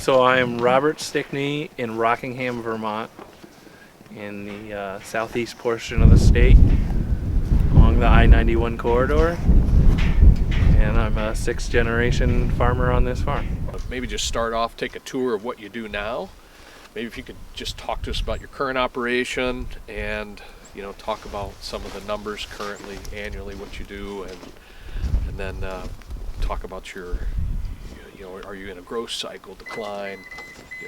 So I am Robert Stickney in Rockingham, Vermont, in the southeast portion of the state, along the I-91 corridor, and I'm a sixth-generation farmer on this farm. Maybe just start off, take a tour of what you do now. Maybe if you could just talk to us about your current operation and talk about some of the numbers currently, annually, what you do, and then talk about your, are you in a growth cycle, decline,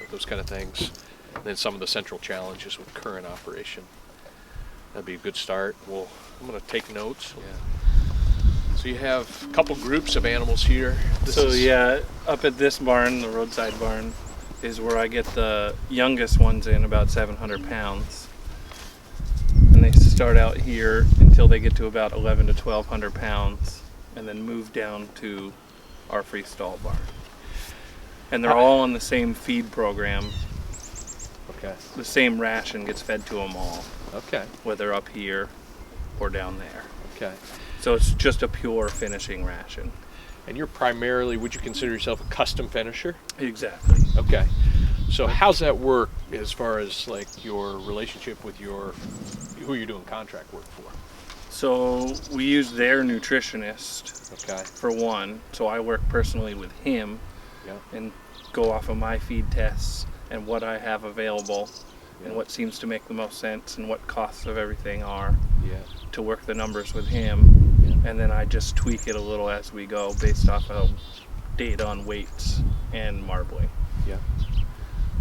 those kind of things. And then some of the central challenges with current operation. That'd be a good start. Well, I'm going to take notes. Yeah. So you have a couple groups of animals here. Yeah, up at this barn, the roadside barn, is where I get the youngest ones in, about 700 pounds. And they start out here until they get to about 11 to 1,200 pounds, and then move down to our freestall barn. And they're all on the same feed program. Okay. The same ration gets fed to them all. Okay. Whether up here or down there. Okay. So it's just a pure finishing ration. And you're primarily, would you consider yourself a custom finisher? Exactly. Okay. So how's that work as far as like your relationship with who you're doing contract work for? So we use their nutritionist, okay, for one. So I work personally with him, yeah, and go off of my feed tests and what I have available, yeah, and what seems to make the most sense and what costs of everything are, yeah, to work the numbers with him. Yeah. And then I just tweak it a little as we go based off of data on weights and marbling. Yeah.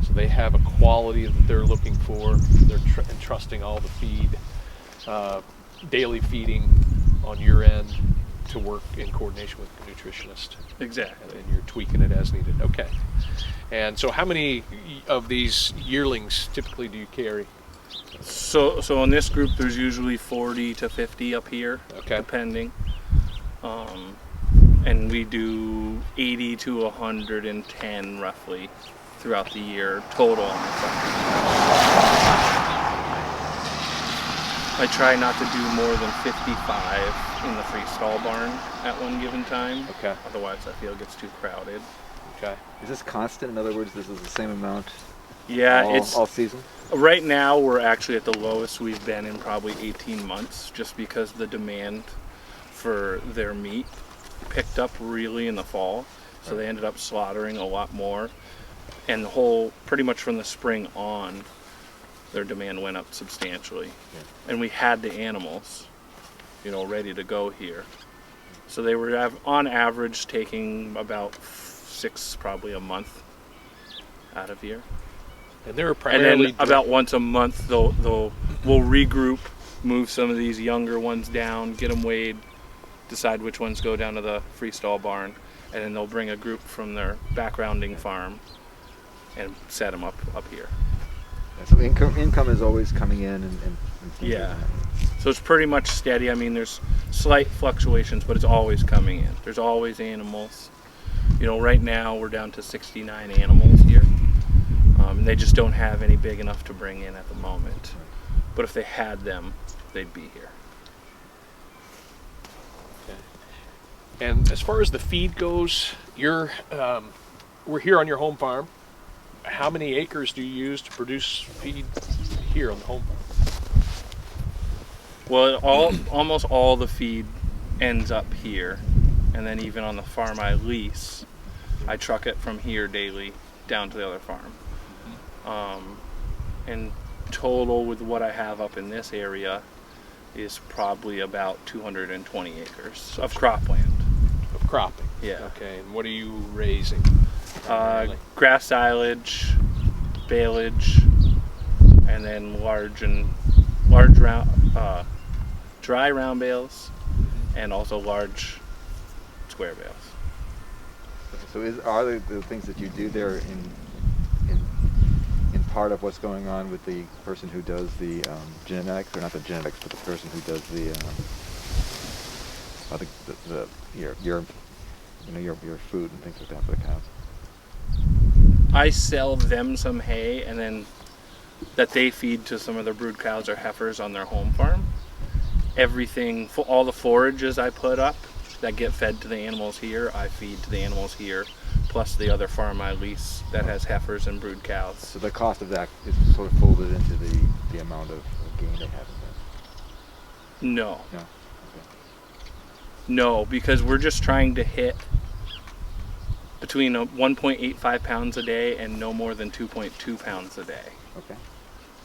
So they have a quality that they're looking for. They're entrusting all the feed, daily feeding on your end to work in coordination with the nutritionist. Exactly. And you're tweaking it as needed. Okay. And so how many of these yearlings typically do you carry? So in this group there's usually 40 to 50 up here, okay, depending. And we do 80 to 110 roughly throughout the year total on the farm. I try not to do more than 55 in the freestall barn at one given time. Okay. Otherwise I feel it gets too crowded. Okay. Is this constant? In other words, this is the same amount? Yeah, it's all season? Right now we're actually at the lowest we've been in probably 18 months, just because the demand for their meat picked up really in the fall. So they ended up slaughtering a lot more. And pretty much from the spring on, their demand went up substantially. Yeah. And we had the animals, ready to go here. So they were on average taking about 6 probably a month out of here. And they're primarily... And then about once a month we'll regroup, move some of these younger ones down, get them weighed, decide which ones go down to the freestall barn, and then they'll bring a group from their backgrounding farm and set them up here. So income is always coming in and yeah. So it's pretty much steady. I mean, there's slight fluctuations, but it's always coming in. There's always animals. Right now we're down to 69 animals here. And they just don't have any big enough to bring in at the moment. But if they had them, they'd be here. Okay. And as far as the feed goes, we're here on your home farm. How many acres do you use to produce feed here on the home farm? Well, almost all the feed ends up here. And then even on the farm I lease, I truck it from here daily down to the other farm. And total with what I have up in this area is probably about 220 acres of cropland. Of cropping? Yeah. Okay, and what are you raising? Grass silage, baleage, and then large round, dry round bales, and also large square bales. So are the things that you do there in part of what's going on with the person who does the genetics, or not the genetics, but the person who does your food and things like that for the cows? I sell them some hay, and then that they feed to some of their brood cows or heifers on their home farm. Everything, all the forages I put up that get fed to the animals here, I feed to the animals here, plus the other farm I lease that has heifers and brood cows. So the cost of that is sort of folded into the amount of gain they have in No, there? No? no, because we're just trying to hit between 1.85 pounds a day and no more than 2.2 pounds a day. Okay.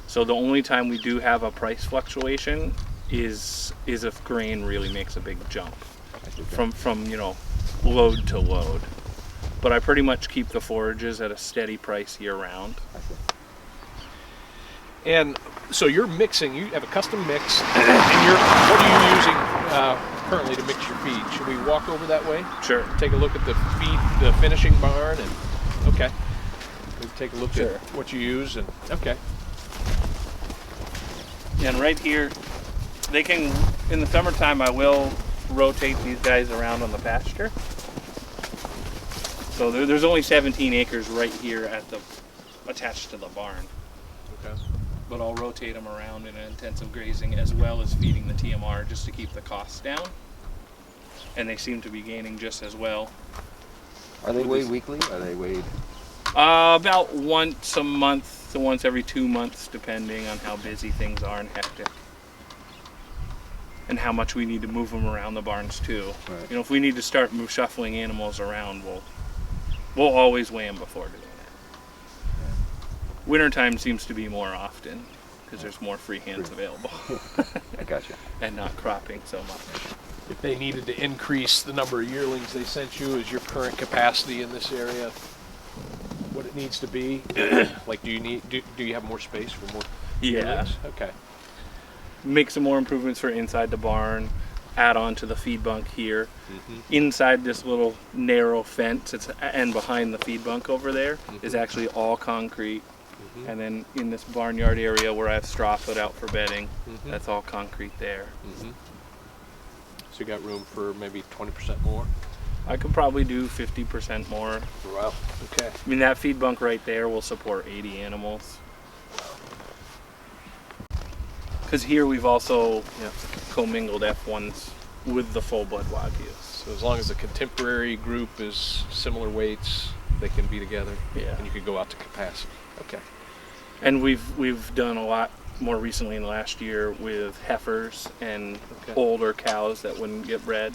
So the only time we do have a price fluctuation is if grain really makes a big jump I see. from load to load. But I pretty much keep the forages at a steady price year round. I see. And so you're mixing, you have a custom mix, and what are you using currently to mix your feed? Should we walk over that way? Sure. Take a look at the finishing barn, and okay. We'll take a look Sure. at what you use, and okay. And right here, they can, in the summertime, I will rotate these guys around on the pasture. So there's only 17 acres right here attached to the barn. Okay. But I'll rotate them around in an intensive grazing as well as feeding the TMR just to keep the costs down. And they seem to be gaining just as well. Are they weighed weekly? Are they weighed? About once a month to once every 2 months, depending on how busy things are and hectic. And how much we need to move them around the barns too. Right. If we need to start shuffling animals around, we'll always weigh them before doing it. Wintertime seems to be more often because there's more free hands available. I gotcha. And not cropping so much. If they needed to increase the number of yearlings they sent you, is your current capacity in this area what it needs to be? Like, do you have more space for more yearlings? Okay. Make some more improvements for inside the barn, add on to the feed bunk here. Mm-hmm. Inside this little narrow fence, and behind the feed bunk over there is actually all concrete. Mm-hmm. And then in this barnyard area where I have straw put out for bedding, Mm-hmm. that's all concrete there. Mm-hmm. So you got room for maybe 20% more? I could probably do 50% more. Wow. Okay. I mean, that feed bunk right there will support 80 animals. Because here we've also commingled F1s with the full-blood Wagyus. So as long as the contemporary group is similar weights, they can be together. Yeah. And you can go out to capacity. Okay. And we've done a lot more recently in the last year with heifers and older cows that wouldn't get bred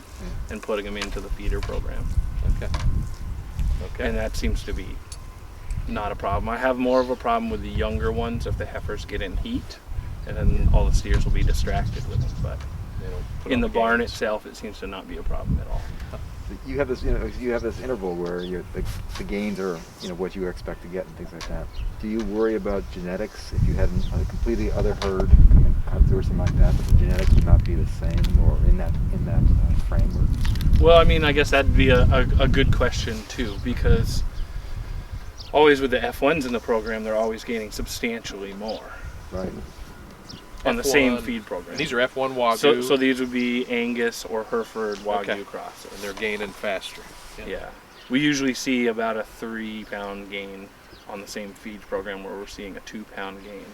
and putting them into the feeder program. Okay. Okay. And that seems to be not a problem. I have more of a problem with the younger ones if the heifers get in heat, and then all the steers will be distracted with them. But They don't put in on the barn gains. itself, it seems to not be a problem at all. You have this, interval where the gains are, what you expect to get and things like that. Do you worry about genetics if you had a completely other herd come through or something like that? But the genetics would not be the same, or in that framework. Well, I mean, I guess that'd be a good question too, because always with the F1s in the program, they're always gaining substantially more Right. on the same F1 feed program. And these are F1 Wagyu. So these would be Angus or Hereford Wagyu Okay. crosses. and they're gaining faster. Yeah. We usually see about a 3-pound gain on the same feed program where we're seeing a 2-pound gain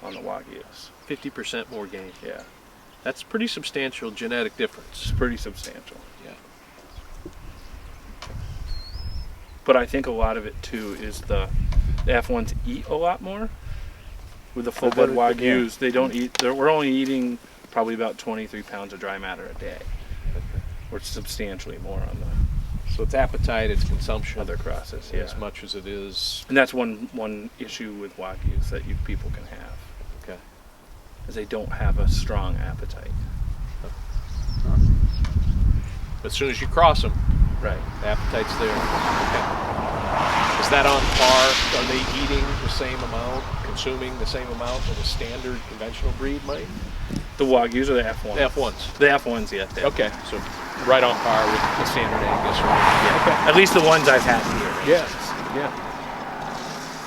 on the Wagyus. 50% more gain. Yeah. That's pretty substantial genetic difference. It's pretty substantial. Yeah. But I think a lot of it too is the F1s eat a lot more. With the full blood Wagyus, they don't eat. We're only eating probably about 23 pounds of dry matter a day. We're substantially more on the So it's appetite, it's consumption, other crosses. Yeah. as much as it is. And that's one issue with Wagyus that people can have, Okay. is they don't have a strong appetite. But as soon as you cross them, Right. the appetite's there. Okay. Is that on par? Are they eating the same amount, consuming the same amount that a standard conventional breed might? The Wagyus or the F1s? The F1s. The F1s, yeah. Okay, so right on par with the standard Angus. Yeah. At least the ones I've had here. Yeah. Yeah.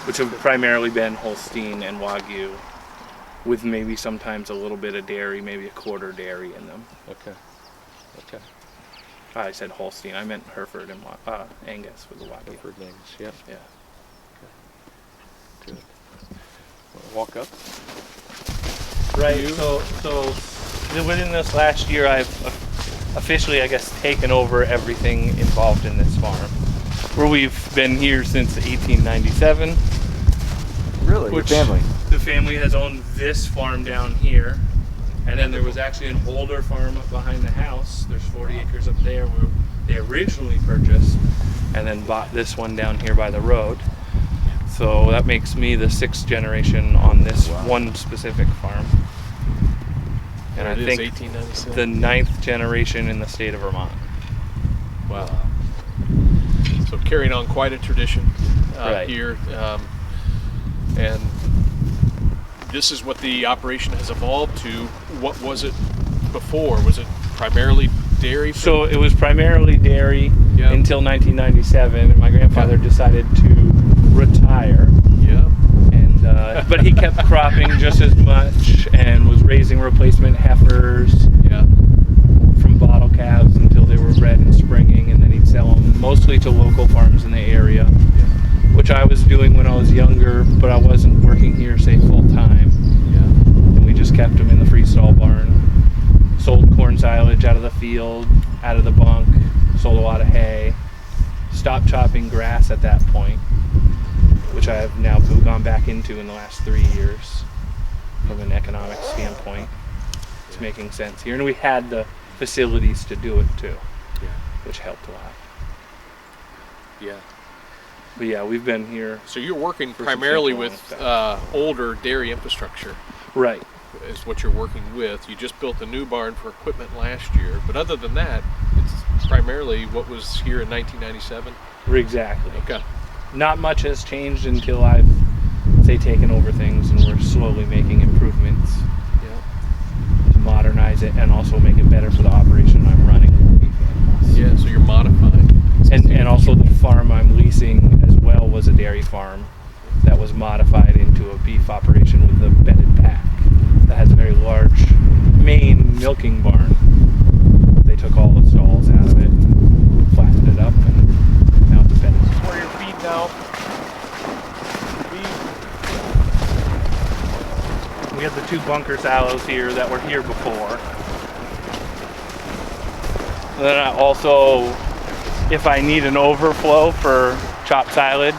Which have primarily been Holstein and Wagyu, with maybe sometimes a little bit of dairy, maybe a quarter dairy in them. Okay. Okay. I said Holstein. I meant Hereford and Angus with the Wagyu. Hereford and Angus. Yeah. Yeah. Good. Walk up. Right. So within this last year, I've officially, I guess, taken over everything involved in this farm. where we've been here since 1897. Really? Which Your family? the family has owned this farm down here, and then there was actually an older farm up behind the house. There's 40 acres up there where they originally purchased, and then bought this one down here by the road. So that makes me the 6th generation on this one specific farm. And I It is think 1897. the 9th generation in the state of Vermont. Wow. So carrying on quite a tradition Right. here. And this is what the operation has evolved to. What was it before? Was it primarily dairy? So it was primarily dairy Yeah. until 1997, and my grandfather decided to retire. Yeah. And but he kept cropping just as much and was raising replacement heifers Yeah. from bottle calves until they were bred and springing, and then he'd sell them mostly to local farms in the area, which I was doing when I was younger, but I wasn't working here, say, full time. Yeah. And we just kept them in the freestall barn. Sold corn silage out of the field, out of the bunk, sold a lot of hay. Stopped chopping grass at that point, which I have now gone back into in the last 3 years from an economic standpoint. It's making sense here. And we had the facilities to do it too, Yeah. which helped a lot. Yeah. But yeah, we've been here. So you're working For primarily some with time. older dairy infrastructure. Right. Is what you're working with. You just built a new barn for equipment last year, but other than that, it's primarily what was here in 1997. Exactly. Okay. Not much has changed until I've, say, taken over things, and we're slowly making improvements Yeah. to modernize it and also make it better for the operation I'm running with beef animals. Yeah. So you're modifying. And also the farm I'm leasing as well was a dairy farm that was modified into a beef operation with a bedded pack that has a very large main milking barn. They took all the stalls out of it and flattened it up, and now it's a bedded. Where you're feeding now. We have the 2 bunker silos here that were here before. And then I also, if I need an overflow for chopped silage,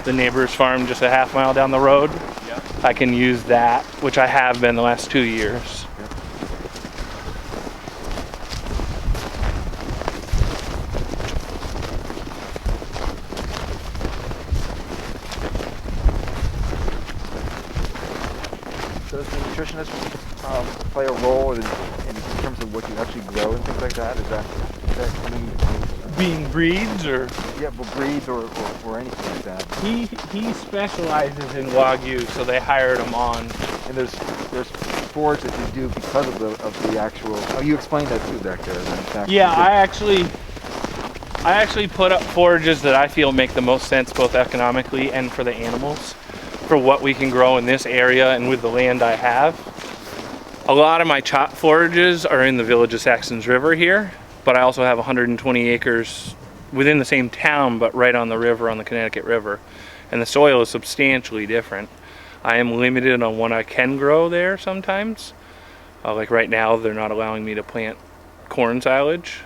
the neighbor's farm just a half mile down the road, Yeah. I can use that, which I have been the last 2 years. Does the nutritionist play a role in terms of what you actually grow and things like that? Is that coming? Being breeds, or Yeah, well, breeds or anything like that. he specializes in Wagyu, so they hired him on. And there's forage that you do because of the actual. Oh, you explained that too back there. Then, back Yeah, I actually put up forages that I feel make the most sense both economically and for the animals, for what we can grow in this area and with the land I have. A lot of my chop forages are in the village of Saxon's River here, but I also have 120 acres within the same town, but right on the river, on the Connecticut River. And the soil is substantially different. I am limited on what I can grow there sometimes. Like right now, they're not allowing me to plant corn silage.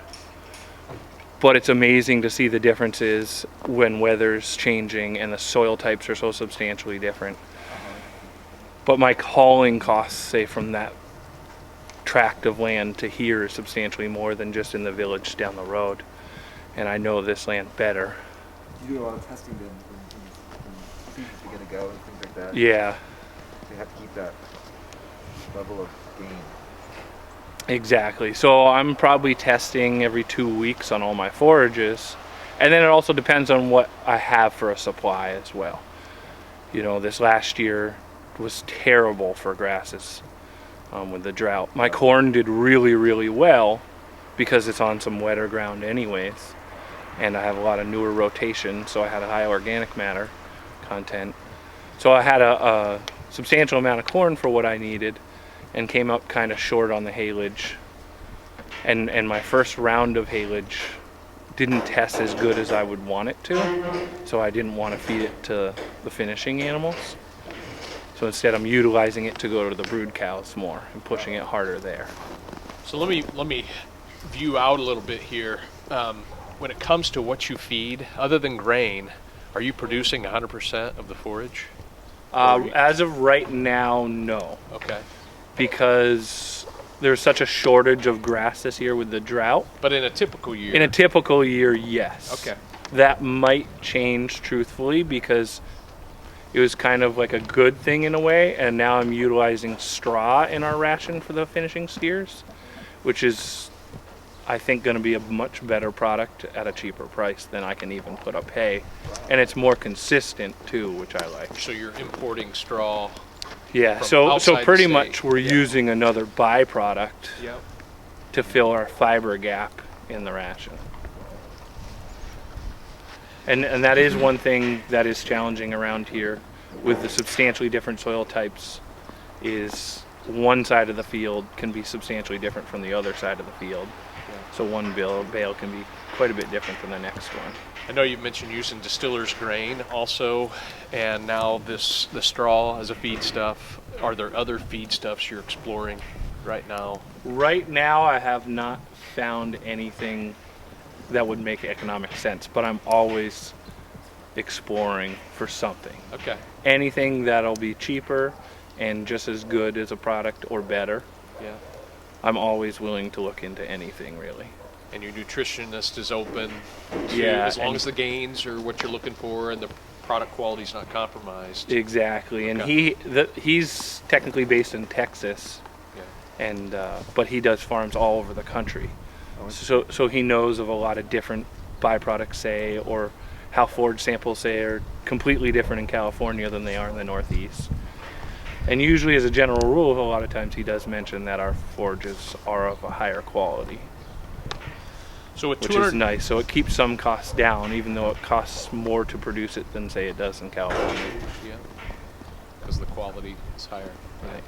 But it's amazing to see the differences when weather's changing and the soil types are so substantially different. But my hauling costs, say, from that tract of land to here is substantially more than just in the village down the road. And I know this land better. You do a lot of testing then when seasons begin to go and things like that. Yeah, So you have to keep that level of gain. exactly. So I'm probably testing every 2 weeks on all my forages. And then it also depends on what I have for a supply as well. You know, this last year was terrible for grasses with the drought. My corn did really, really well because it's on some wetter ground anyways. And I have a lot of newer rotation, so I had a high organic matter content. So I had a substantial amount of corn for what I needed and came up kind of short on the haylage. And my first round of haylage didn't test as good as I would want it to, so I didn't want to feed it to the finishing animals. So instead I'm utilizing it to go to the brood cows more and pushing it harder there. So let me view out a little bit here. when it comes to what you feed, other than grain, are you producing 100% of the forage? As of right now, no, Okay. because there's such a shortage of grass this year with the drought. But in a typical year? In a typical year, yes. Okay. That might change, truthfully, because it was kind of like a good thing in a way, and now I'm utilizing straw in our ration for the finishing steers, which is, I think, going to be a much better product at a cheaper price than I can even put up hay. And it's more consistent too, which I like. So you're importing straw? Yeah, From so outside the pretty state. much we're Yeah. using another byproduct Yep. to fill our fiber gap in the ration. And that is one thing that is challenging around here with the substantially different soil types, is one side of the field can be substantially different from the other side of the field. So one bale can be quite a bit different than the next one. I know you mentioned using distiller's grain also, and now the straw as a feedstuff. Are there other feedstuffs you're exploring right now? Right now, I have not found anything that would make economic sense, but I'm always exploring for something. Okay. Anything that'll be cheaper and just as good as a product or better. Yeah. I'm always willing to look into anything, really. And your nutritionist is open to, Yeah, as long and- as the gains are what you're looking for and the product quality's not compromised. Exactly, and Okay. he's technically based in Texas, Yeah. and but he does farms all over the country. Oh, So he knows of a lot of different byproducts, say, or how forage samples, say, are completely different in California than they are in the Northeast. And usually, as a general rule, a lot of times he does mention that our forages are of a higher quality, So with which 200, is nice. So it keeps some costs down, even though it costs more to produce it than, say, it does in California. yeah, because the quality is higher. Right.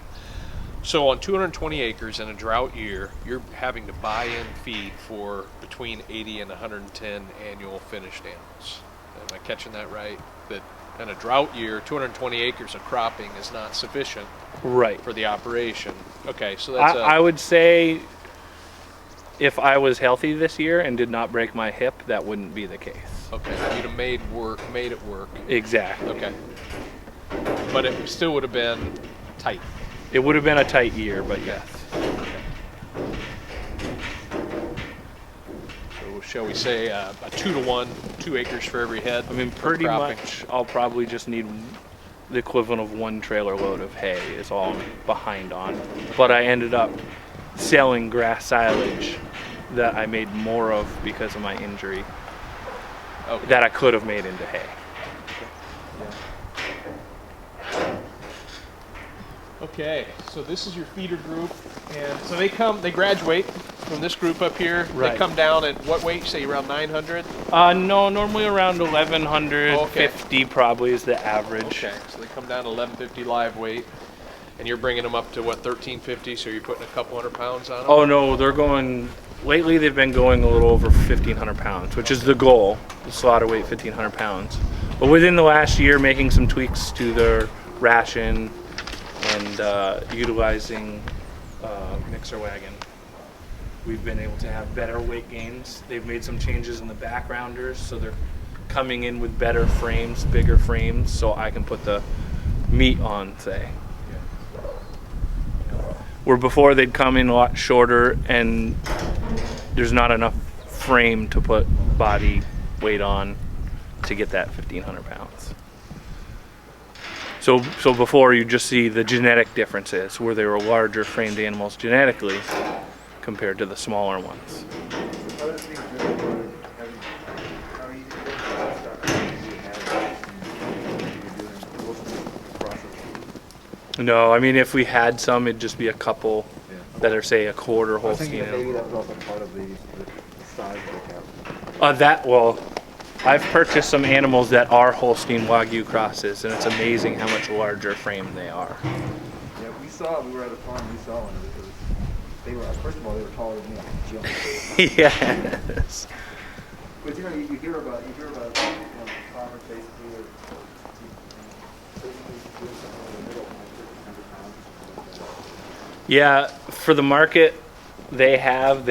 So on 220 acres in a drought year, you're having to buy in feed for between 80 and 110 annual finished animals. Am I catching that right? That in a drought year, 220 acres of cropping is not sufficient Right. for the operation. Okay, so that's I would say if I was healthy this year and did not break my hip, that wouldn't be the case. okay. You'd have made it work. Exactly. Okay, but it still would have been tight. It would have been a tight year, but yes. So shall we say a 2-to-1, 2 acres for every head? I mean, for pretty cropping? much I'll probably just need the equivalent of one trailer load of hay is all I'm behind on. But I ended up selling grass silage that I made more of because of my injury Okay. that I could have made into hay. Okay, so this is your feeder group, and so they graduate from this group up here. They Right. come down at what weight? You say around 900? No, normally around 1150 probably is the average. Okay, so they come down to 1150 live weight, and you're bringing them up to what, 1350? So you're putting a couple hundred pounds on them? Oh no, they're going. Lately, they've been going a little over 1,500 pounds, which is the goal. The slaughter weight, 1,500 pounds. But within the last year, making some tweaks to their ration and utilizing mixer wagon, we've been able to have better weight gains. They've made some changes in the backgrounders, so they're coming in with better frames, bigger frames, so I can put the meat on, say. Where before they'd come in a lot shorter and there's not enough frame to put body weight on to get that 1,500 pounds. So before you just see the genetic differences where they were larger framed animals genetically compared to the smaller ones. Other things that are having, how easy it is to stock you have you're doing mostly process. No, I mean if we had some, it'd just be a couple that are say a quarter I was thinking Holstein. that maybe that was also part of the size of the cow. I've purchased some animals that are Holstein Wagyu crosses, and it's amazing how much larger frame they are. Yeah, we were at a farm, we saw one. They were, first of all, they were taller than me. Jump. Yes. But you hear about farmers basically are doing something in the middle, like 1,500 pounds. Yeah, for the market, they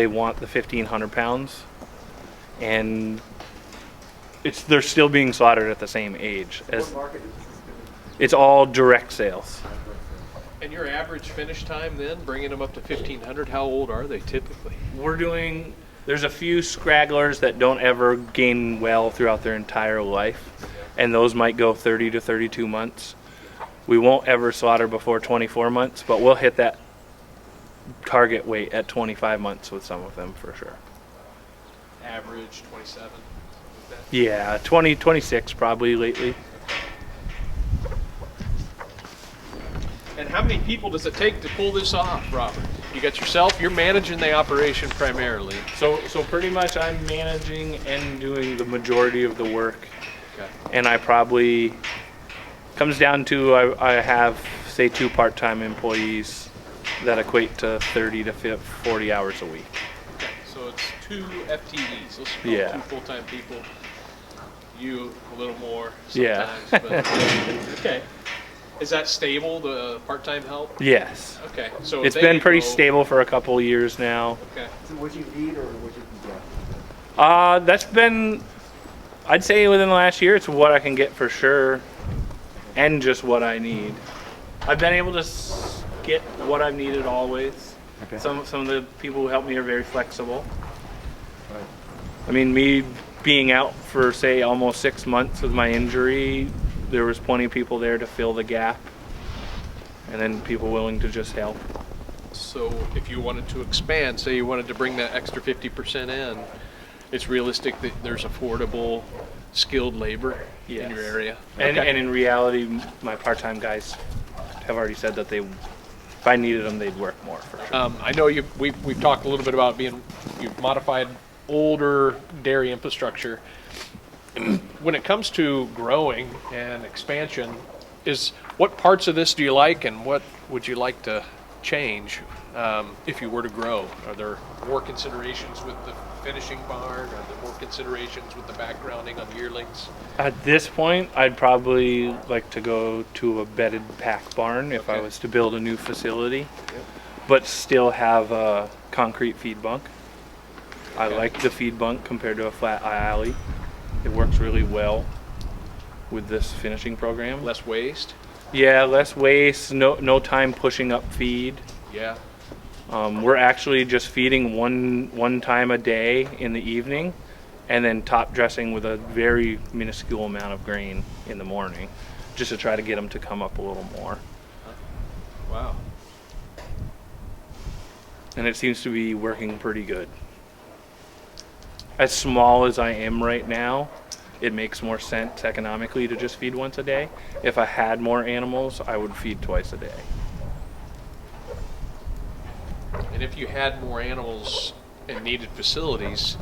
want the 1,500 pounds. and they're still being slaughtered at the same age. As What market is this? it's all direct sales. And your average finish time then, bringing them up to 1,500, how old are they typically? There's a few scragglers that don't ever gain well throughout their entire life, and those might go 30 to 32 months. We won't ever slaughter before 24 months, but we'll hit that target weight at 25 months with some of them for sure. Average 27? Yeah, 20, 26 probably lately. And how many people does it take to pull this off, Robert? You got yourself, you're managing the operation primarily. So pretty much I'm managing and doing the majority of the work. Okay. And I probably, comes down to I have, say, 2 part-time employees that equate to 30 to 40 hours a week. Okay, so it's 2 FTEs. Let's call Yeah. 2 full-time people. You a little more Yeah. sometimes, but okay. Is that stable, the part-time help? Yes. Okay, so if It's they been pretty go- stable for a couple of years now. Okay. So what you need or what you can get? That's been, I'd say within the last year, it's what I can get for sure, and just what I need. I've been able to get what I've needed always. Okay. Some of the people who help me are very flexible. Right. I mean, me being out for, say, almost 6 months with my injury, there was plenty of people there to fill the gap, and then people willing to just help. So if you wanted to expand, say you wanted to bring that extra 50% in, it's realistic that there's affordable, skilled labor in your Yes. area. And, Okay. and in reality, my part-time guys have already said that if I needed them, they'd work more for sure. I know we've talked a little bit about you've modified older dairy infrastructure. When it comes to growing and expansion, what parts of this do you like, and what would you like to change if you were to grow? Are there more considerations with the finishing barn? Are there more considerations with the backgrounding on yearlings? At this point, I'd probably like to go to a bedded pack barn if I Okay. was to build a new facility, but still have a concrete feed bunk. I Okay. like the feed bunk compared to a flat alley. It works really well with this finishing program. Less waste? Yeah, less waste, no time pushing up feed. Yeah. We're actually just feeding one time a day in the evening, and then top dressing with a very minuscule amount of grain in the morning, just to try to get them to come up a little more. Wow. And it seems to be working pretty good. As small as I am right now, it makes more sense economically to just feed once a day. If I had more animals, I would feed twice a day. And if you had more animals and needed facilities,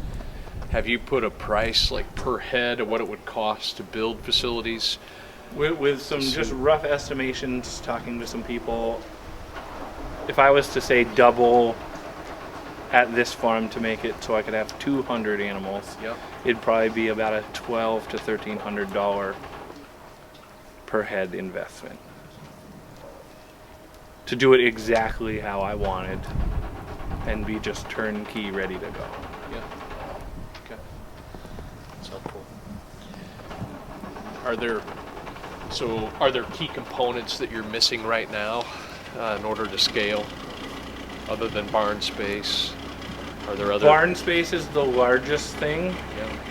have you put a price like per head of what it would cost to build facilities? With some just rough estimations, talking to some people, if I was to say double at this farm to make it so I could have 200 animals, Yep. it'd probably be about a $1,200 to $1,300 per head investment to do it exactly how I wanted and be just turnkey ready to go. Yeah. Okay. That's helpful. Are there key components that you're missing right now in order to scale, other than barn space? Are there other Barn space is the largest thing.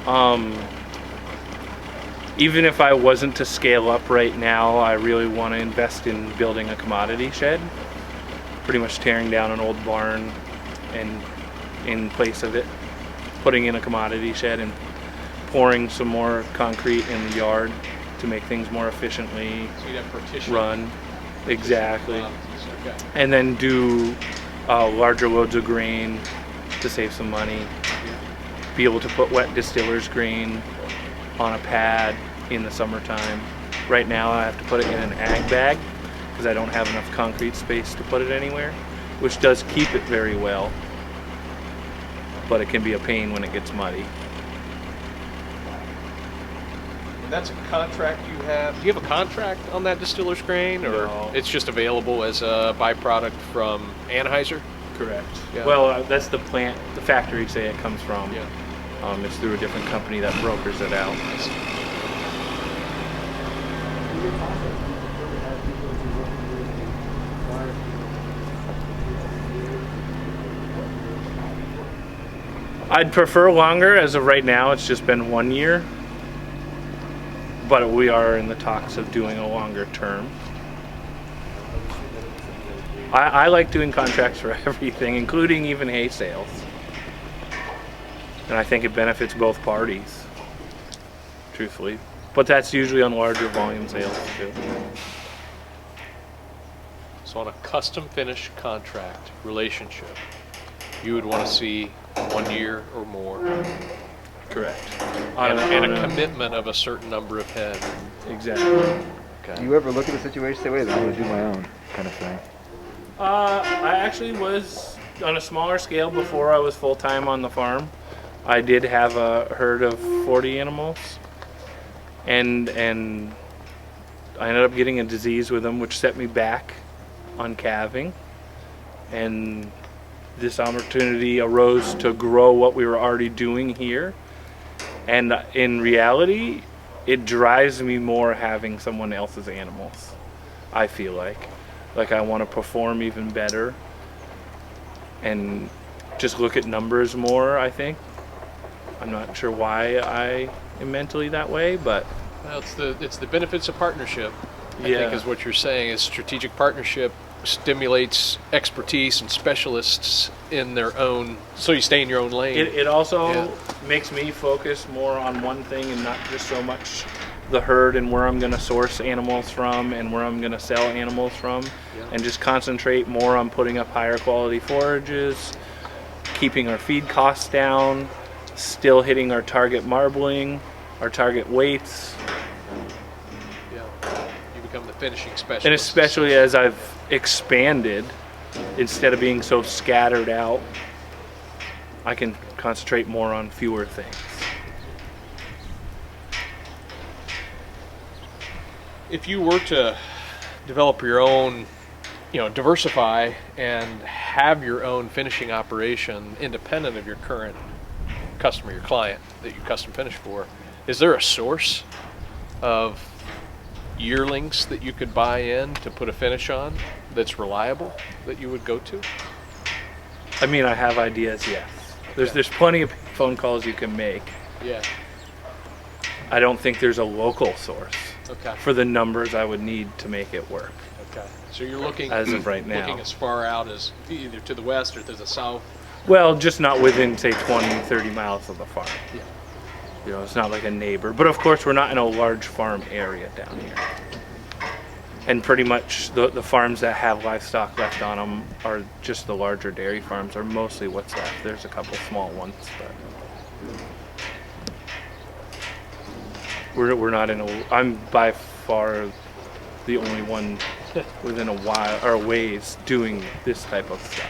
Yeah. Even if I wasn't to scale up right now, I really want to invest in building a commodity shed. Pretty much tearing down an old barn and in place of it, putting in a commodity shed and pouring some more concrete in the yard to make things more efficiently So you'd have partition. run. Exactly. Okay. And then do larger loads of grain to save some money. Be able to put wet distiller's grain on a pad in the summertime. Right now I have to put it in an ag bag because I don't have enough concrete space to put it anywhere, which does keep it very well, but it can be a pain when it gets muddy. And that's a contract you have. Do you have a contract on that distiller's grain, or No. it's just available as a byproduct from Anheuser? Correct. Yeah. Well, that's the plant, the factory say it comes from. Yeah. It's through a different company that brokers it out. I'd prefer longer. As of right now, it's just been 1 year. But we are in the talks of doing a longer term. I like doing contracts for everything, including even hay sales. And I think it benefits both parties, truthfully. But that's usually on larger volume sales too. So on a custom finish contract relationship, you would want to see 1 year or more. Correct. And a commitment of a certain number of head. Exactly. Okay. Do you ever look at the situation and say, wait, I'm going to do my own kind of thing? I actually was on a smaller scale before I was full-time on the farm. I did have a herd of 40 animals, and I ended up getting a disease with them, which set me back on calving. And this opportunity arose to grow what we were already doing here. And in reality, it drives me more having someone else's animals. I feel like I want to perform even better and just look at numbers more, I think. I'm not sure why I am mentally that way, but Well, it's the benefits of partnership. I Yeah. think is what you're saying is strategic partnership stimulates expertise and specialists in their own, so you stay in your own lane. it also Yeah. makes me focus more on one thing and not just so much the herd and where I'm going to source animals from and where I'm going to sell animals from, and just concentrate more on putting up higher quality forages, keeping our feed costs down, still hitting our target marbling, our target weights, Yeah. You become the finishing specialist. and especially as I've expanded, instead of being so scattered out, I can concentrate more on fewer things. If you were to develop your own, diversify and have your own finishing operation independent of your current customer, your client that you custom finish for, is there a source of yearlings that you could buy in to put a finish on that's reliable that you would go to? I mean, I have ideas, yes. There's plenty of phone calls you can make. Yeah. I don't think there's a local source Okay. for the numbers I would need to make it work. Okay. So you're looking As of right now. looking as far out as either to the west or to the south. Well, just not within, say, 20, 30 miles of the farm. Yeah. You know, it's not like a neighbor. But of course, we're not in a large farm area down here. And pretty much the farms that have livestock left on them are just the larger dairy farms are mostly what's left. There's a couple small ones, but we're not in a. I'm by far the only one within a while or ways doing this type of stuff.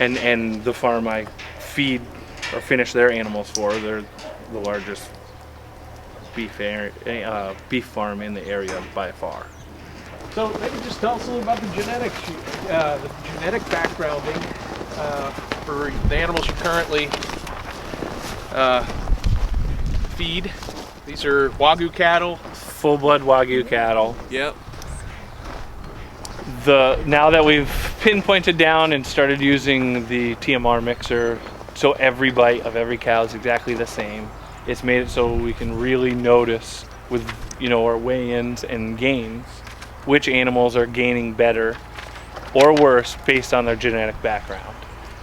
And the farm I feed or finish their animals for, they're the largest beef farm in the area by far. So maybe just tell us a little about the genetics, the genetic backgrounding for the animals you currently feed. These are Wagyu cattle. Full-blood Wagyu cattle. Yep. Now that we've pinpointed down and started using the TMR mixer, so every bite of every cow is exactly the same, it's made it so we can really notice with our weigh-ins and gains which animals are gaining better or worse based on their genetic background.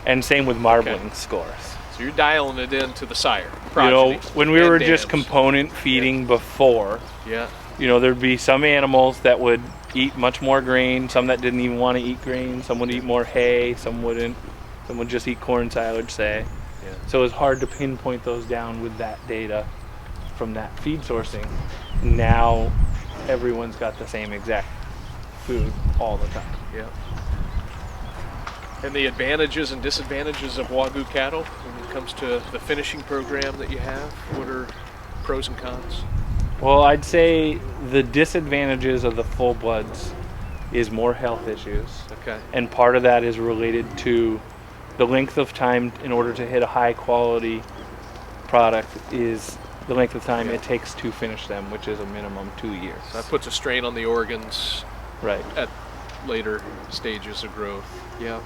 And same with marbling scores. So you're dialing it into the sire. When we were just component feeding before, Yeah. there'd be some animals that would eat much more grain, some that didn't even want to eat grain, some would eat more hay, some wouldn't, some would just eat corn silage, say. Yeah. So it was hard to pinpoint those down with that data from that feed sourcing. Now everyone's got the same exact food all the time. Yeah. And the advantages and disadvantages of Wagyu cattle when it comes to the finishing program that you have, what are pros and cons? Well, I'd say the disadvantages of the full bloods is more health issues. Okay. And part of that is related to the length of time in order to hit a high quality product is the length of time it takes to finish them, which is a minimum 2 years. So that puts a strain on the organs Right. at later stages of growth. Yeah.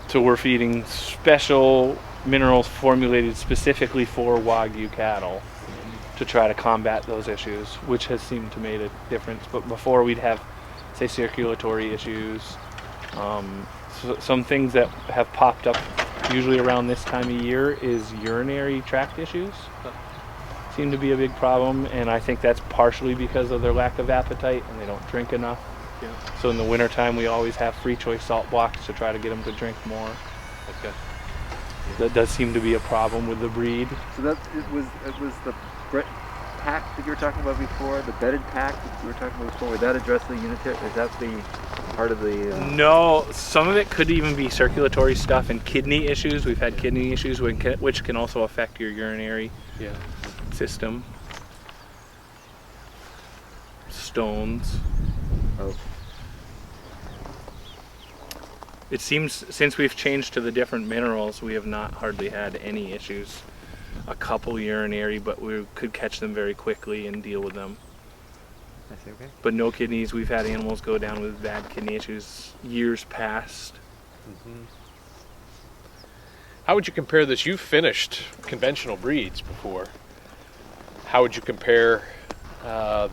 So we're feeding special minerals formulated specifically for Wagyu cattle to try to combat those issues, which has seemed to make a difference. But before we'd have, say, circulatory issues, some things that have popped up usually around this time of year is urinary tract issues. Seem to be a big problem, and I think that's partially because of their lack of appetite and they don't drink enough. Yeah. So in the wintertime we always have free choice salt blocks to try to get them to drink more. Okay. That does seem to be a problem with the breed. So it was the pack that you were talking about before, the bedded pack that you were talking about before. Would that address the unitary? Is that the part of the? No, some of it could even be circulatory stuff and kidney issues. We've had kidney issues which can also affect your urinary system. Stones. Oh. It seems since we've changed to the different minerals, we have not hardly had any issues. A couple urinary, but we could catch them very quickly and deal with them. I see. Okay. But no kidneys. We've had animals go down with bad kidney issues years past. Mm-hmm. How would you compare this? You've finished conventional breeds before. How would you compare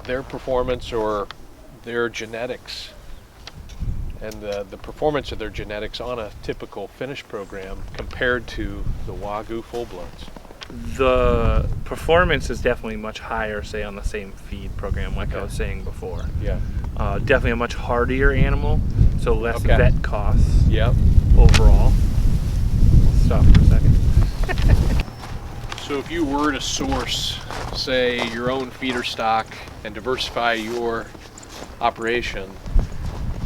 their performance or their genetics and the performance of their genetics on a typical finish program compared to the Wagyu full-bloods? The performance is definitely much higher, say, on the same feed program, like I was saying before. Yeah. Definitely a much hardier animal, so less Okay. vet costs Yep. overall. Stop for a second. So if you were to source, say, your own feeder stock and diversify your operation,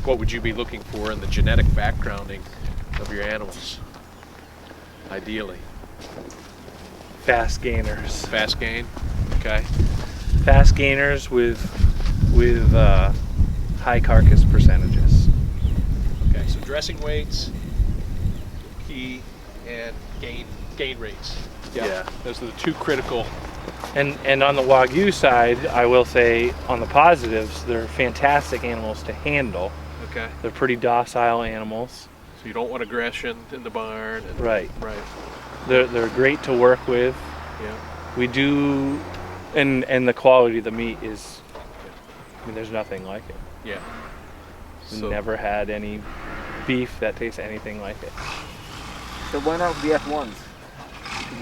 what would you be looking for in the genetic backgrounding of your animals, ideally? Fast gainers. Fast gain? Okay. Fast gainers with high carcass percentages. Okay, so dressing weights, key, and gain rates. Yeah. Those are the two critical. And on the Wagyu side, I will say on the positives, they're fantastic animals to handle. Okay. They're pretty docile animals. So you don't want aggression in the barn. And, Right. Right. They're great to work with. Yeah. We do, and the quality of the meat is, I mean, there's nothing like it. Yeah. We've So never had any beef that tastes anything like it. So why not the F1s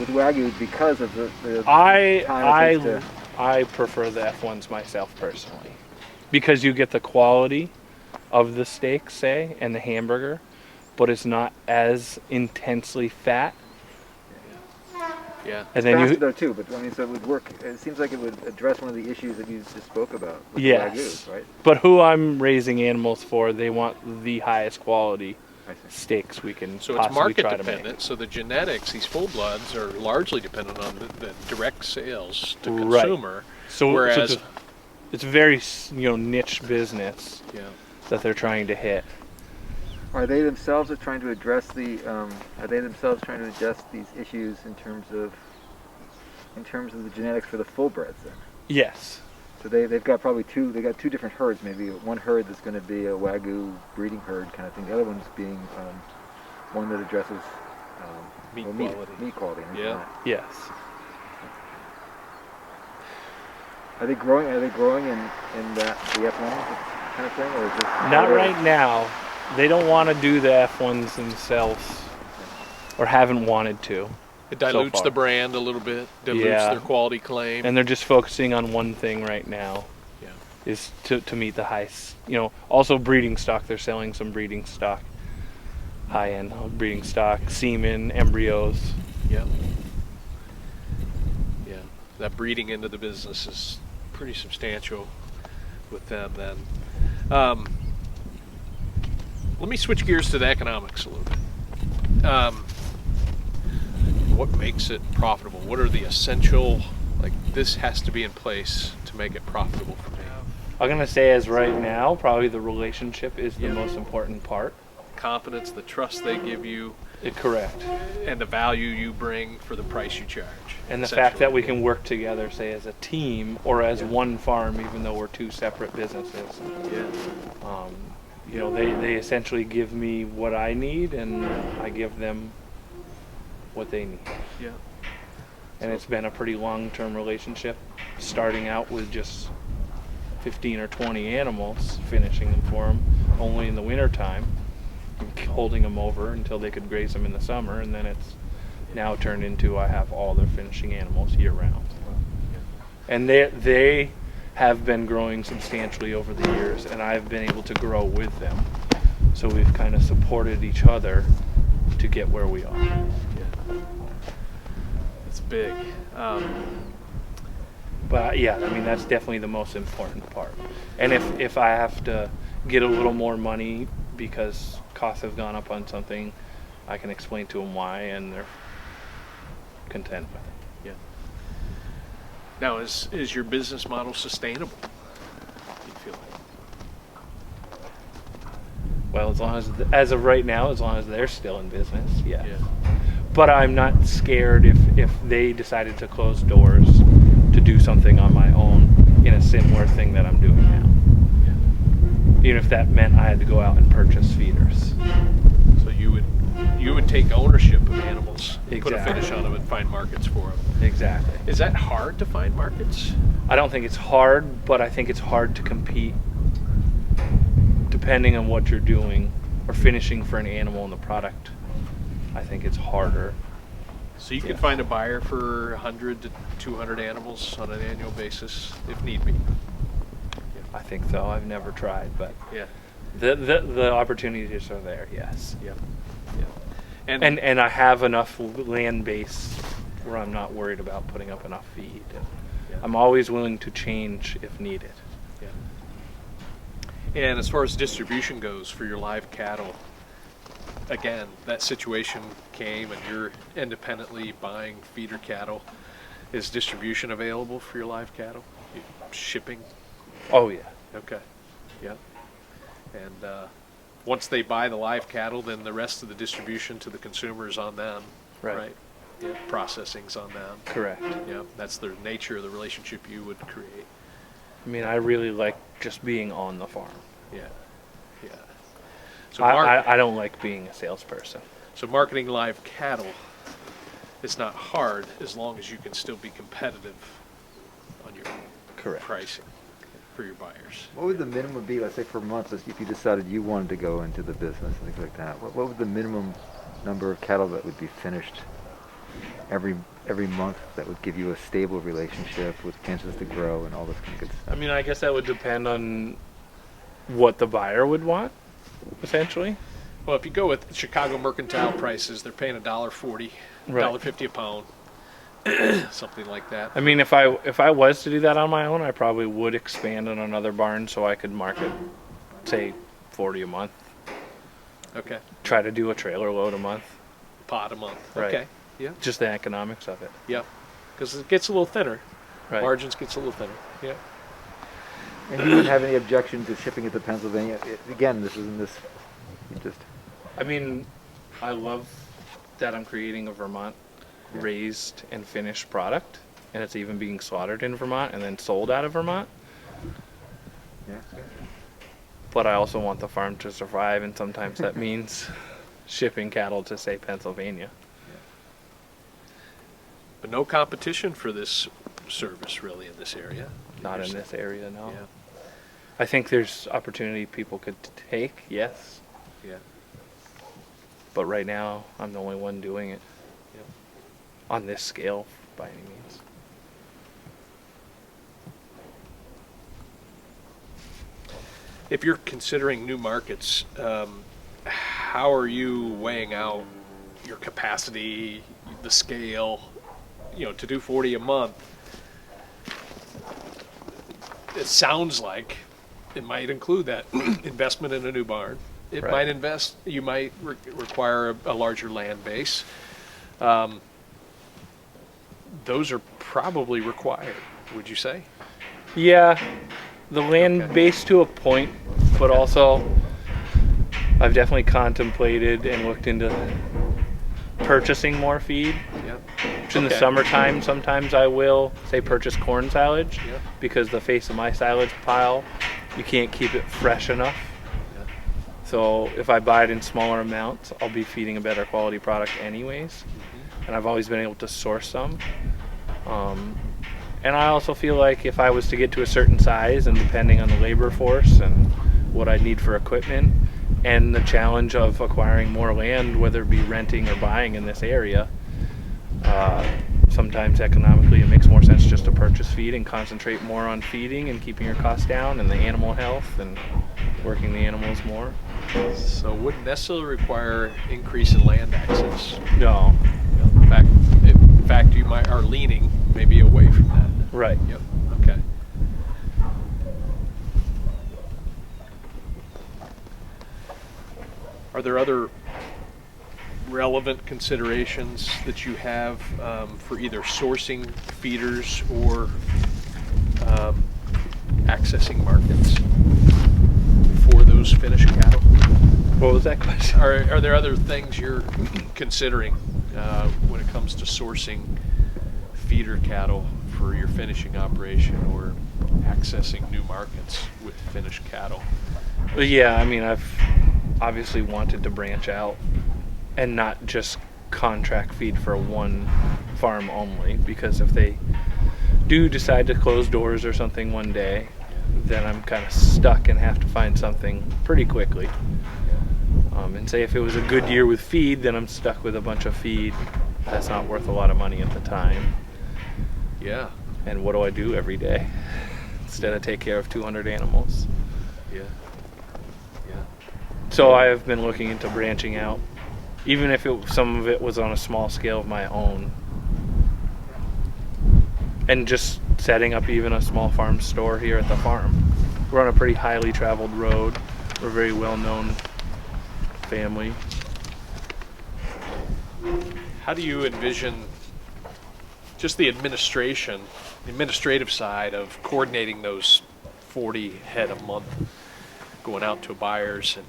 with Wagyu because of the time it takes to... I prefer the F1s myself personally, because you get the quality of the steak, say, and the hamburger, but it's not as intensely fat. Yeah. And then faster though too, but I mean, so it would work. It seems like it would address one of the issues that you just spoke about with the Wagyu, right? But who I'm raising animals for, they want the highest quality I see. steaks we can So it's possibly market try to make. dependent. So the genetics, these full bloods, are largely dependent on the direct sales to Right. consumer. So Whereas, it's a very niche business yeah, that they're trying to hit. Are they themselves trying to address the? Are they themselves trying to address these issues in terms of the genetics for the full breds then? Yes. So they've got probably two. They got two different herds. Maybe one herd that's going to be a Wagyu breeding herd kind of thing. The other one's being one that addresses Meat well, quality. Meat quality. and Yeah. that. Yes. Are they growing? Are they growing in that the F1 kind of thing, or is this Not right now. They don't want to do the F1s themselves, or haven't wanted to. it dilutes far. the brand a little bit, dilutes Yeah. their quality claim. And they're just focusing on one thing right now. Yeah. Is to meet the highest, also breeding stock. They're selling some breeding stock, high-end breeding stock, semen, embryos. Yeah. Yeah. That breeding into the business is pretty substantial with them then. Let me switch gears to the economics a little bit. What makes it profitable? What are the essential, this has to be in place to make it profitable for me? I'm gonna say as right now, probably the relationship is the most important part. confidence, the trust they give you, Correct. and the value you bring for the price you charge. And the fact that essentially. we can work together, say as a team or as Yeah. one farm, even though we're two separate businesses. Yeah. You know, they essentially give me what I need, and I give them what they need. Yeah. And it's been a pretty long-term relationship, starting out with just 15 or 20 animals, finishing them for them only in the wintertime, and holding them over until they could graze them in the summer, and then it's now turned into I have all their finishing animals year-round. And they have been growing substantially over the years, and I've been able to grow with them. So we've kind of supported each other to get where we are. Yeah. It's big. But yeah, I mean, that's definitely the most important part. And if I have to get a little more money because costs have gone up on something, I can explain to them why, and they're content with it. Yeah. Now, is your business model sustainable? Do you feel like? Well, as of right now, as long as they're still in business, yeah. Yeah. But I'm not scared if they decided to close doors to do something on my own in a similar thing that I'm doing now. Even if that meant I had to go out and purchase feeders. So you would take ownership of animals, put a Exactly. finish on them, and find markets for them. Exactly. Is that hard to find markets? I don't think it's hard, but I think it's hard to compete depending on what you're doing or finishing for an animal in the product. I think it's harder. So you Yeah. could find a buyer for 100 to 200 animals on an annual basis, if need be. I think so. I've never tried, but Yeah. the opportunities are there, yes. Yeah. Yeah. And I have enough land base where I'm not worried about putting up enough feed. Yeah. I'm always willing to change if needed. Yeah. And as far as distribution goes for your live cattle, again, that situation came and you're independently buying feeder cattle. Is distribution available for your live cattle? Shipping? Oh yeah. Okay. Yeah. And once they buy the live cattle, then the rest of the distribution to the consumer is on them. Right. Yeah. Processing's on them. Correct. Yeah. That's the nature of the relationship you would create. I mean, I really like just being on the farm. Yeah. Yeah. So I don't like being a salesperson. So marketing live cattle is not hard as long as you can still be competitive on your Correct. pricing for your buyers. What would the minimum be, let's say per month, if you decided you wanted to go into the business and things like that? What would the minimum number of cattle that would be finished every month that would give you a stable relationship with chances to grow and all this kind of good stuff? I mean, I guess that would depend on what the buyer would want, essentially. Well, if you go with Chicago mercantile prices, they're paying $1.40, Right. $1.50 a pound, something like that. I mean, if I was to do that on my own, I probably would expand on another barn so I could market, say, 40 a month. Okay. Try to do a trailer load a month. Pot a month. Right. Okay. Yeah. Just the economics of it. Yeah. Because it gets a little thinner. Right. Margins gets a little thinner. Yeah. And you wouldn't have any objection to shipping it to Pennsylvania? Again, this isn't this, you just, I mean, I love that I'm creating a Vermont raised and finished product, and it's even being slaughtered in Vermont and then sold out of Vermont. yeah. But I also want the farm to survive, and sometimes that means shipping cattle to, say, Pennsylvania. But no competition for this service really in this area. Not in this area, no. Yeah. I think there's opportunity people could take, yes. Yeah. But right now, I'm the only one doing it Yeah. on this scale by any means. If you're considering new markets, how are you weighing out your capacity, the scale, to do 40 a month? It sounds like it might include that investment in a new barn. It Right. you might require a larger land base. Those are probably required, would you say? Yeah, the land Okay. base to a point, but also I've definitely contemplated and looked into purchasing more feed. Yep. Which in the Okay. summertime, sometimes I will say purchase corn silage Yep. because the face of my silage pile, you can't keep it fresh enough. Yeah. So if I buy it in smaller amounts, I'll be feeding a better quality product anyways. And I've always been able to source some. And I also feel like if I was to get to a certain size, and depending on the labor force and what I need for equipment, and the challenge of acquiring more land, whether it be renting or buying in this area, sometimes economically it makes more sense just to purchase feed and concentrate more on feeding and keeping your costs down and the animal health and working the animals more. So wouldn't necessarily require increase in land access. No, In fact, you are leaning maybe away from that. right. Yep. Okay. Are there other relevant considerations that you have for either sourcing feeders or accessing markets for those finished cattle? What was that question? Are there other things you're considering when it comes to sourcing feeder cattle for your finishing operation or accessing new markets with finished cattle? Well, yeah, I mean, I've obviously wanted to branch out and not just contract feed for one farm only, because if they do decide to close doors or something one day, then I'm kind of stuck and have to find something pretty quickly. And say if it was a good year with feed, then I'm stuck with a bunch of feed that's not worth a lot of money at the time. Yeah. And what do I do every day instead of take care of 200 animals? Yeah. Yeah. So I have been looking into branching out, even if some of it was on a small scale of my own, and just setting up even a small farm store here at the farm. We're on a pretty highly traveled road. We're a very well-known family. How do you envision just the administrative side of coordinating those 40 head a month going out to buyers, and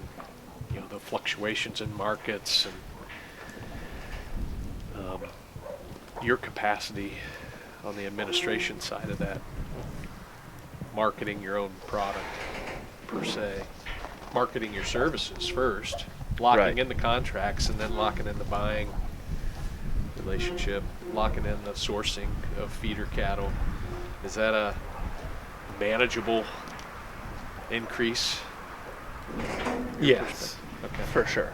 the fluctuations in markets, and your capacity on the administration side of that, marketing your own product per se, marketing your services first, locking Right. in the contracts, and then locking in the buying relationship, locking in the sourcing of feeder cattle. Is that a manageable increase? Yes, Okay. for sure.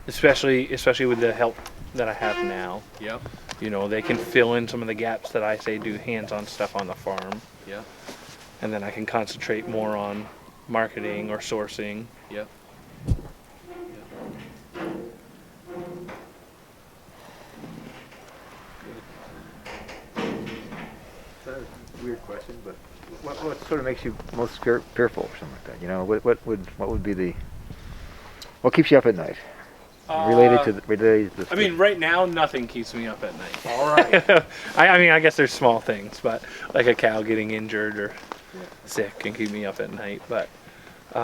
Especially with the help that I have now. Yep. They can fill in some of the gaps that I say do hands-on stuff on the farm, Yep. and then I can concentrate more on marketing or sourcing. Yep. That's a weird question, but what sort of makes you most fearful or something like that? What would be what keeps you up at night? Related to I mean, right now, nothing keeps me up at night. All right. I guess there's small things, but like a cow getting injured or Yeah. sick can keep me up at night. But Do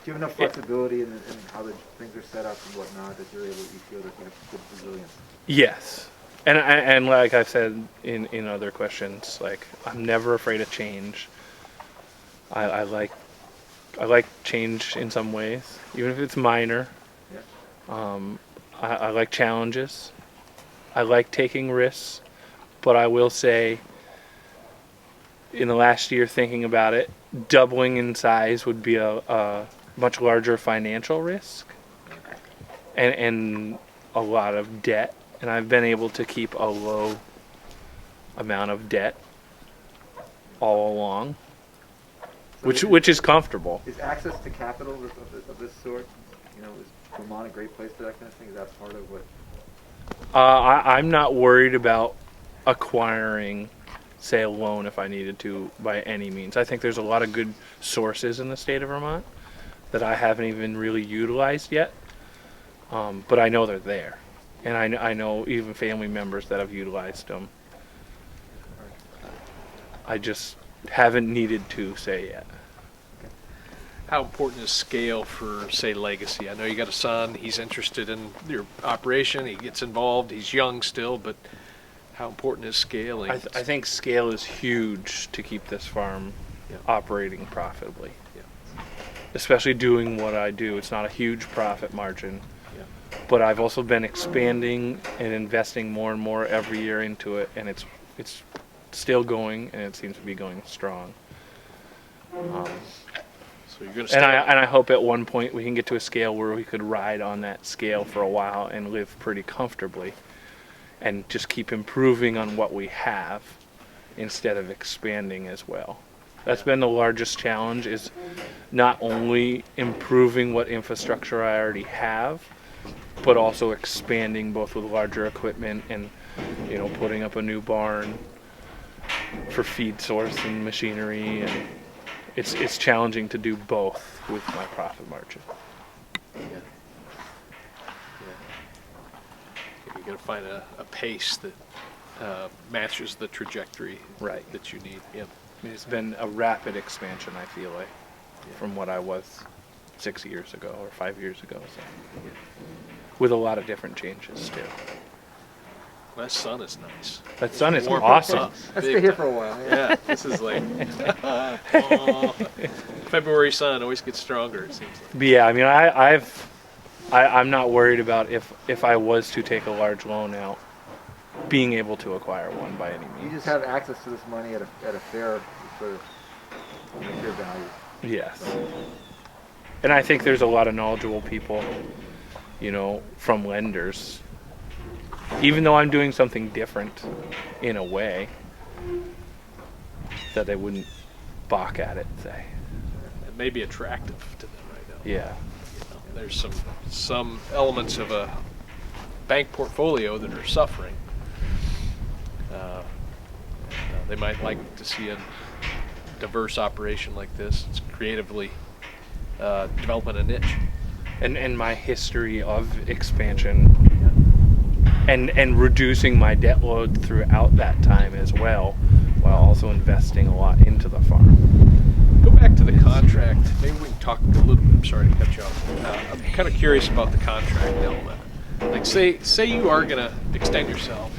you have enough flexibility in how the things are set up and whatnot that you feel that you have good resilience? yes, and like I've said in other questions, like I'm never afraid of change. I like change in some ways, even if it's minor. Yeah. I like challenges. I like taking risks, but I will say, in the last year, thinking about it, doubling in size would be a much larger financial risk, and a lot of debt. And I've been able to keep a low amount of debt all along, which is comfortable. Is access to capital of this sort, is Vermont a great place for that kind of thing? Is that part of what? I'm not worried about acquiring, say, a loan if I needed to by any means. I think there's a lot of good sources in the state of Vermont that I haven't even really utilized yet, but I know they're there, and I know even family members that have utilized them. I just haven't needed to say yet. how important is scale for, say, legacy? I know you got a son. He's interested in your operation. He gets involved. He's young still, but how important is scaling? I think scale is huge to keep this farm operating profitably. Yeah. Especially doing what I do. It's not a huge profit margin, Yeah. but I've also been expanding and investing more and more every year into it, and it's still going, and it seems to be going strong. So you're going to stay. And I hope at one point we can get to a scale where we could ride on that scale for a while and live pretty comfortably, and just keep improving on what we have instead of expanding as well. That's been the largest challenge, is not only improving what infrastructure I already have, but also expanding both with larger equipment and, putting up a new barn for feed source and machinery, and it's challenging to do both with my profit margin. You got to find a pace that matches the trajectory Right. that you need. Yeah. I mean, it's been a rapid expansion, I feel like, from what I was 6 years ago or 5 years ago. So, with a lot of different changes too. Well, that sun is nice. That sun is Warm awesome. up Let's big stay here time. for a while. Yeah, this is like February sun always gets stronger. It seems like. But yeah, I mean, I'm not worried about if I was to take a large loan out, being able to acquire one by any You means. just have access to this money at a fair sort of fair value. Yes. And I think there's a lot of knowledgeable people, from lenders. Even though I'm doing something different in a way, that they wouldn't balk at it, say. It may be attractive to them right now. Yeah. There's some elements of a bank portfolio that are suffering. They might like to see a diverse operation like this. It's creatively developing a niche. And my history of expansion and reducing my debt load throughout that time as well, while also investing a lot into the farm. Go back to the contract. Maybe we can talk a little bit. I'm sorry to cut you off. I'm kind of curious about the contract element. Like, say you are gonna extend yourself.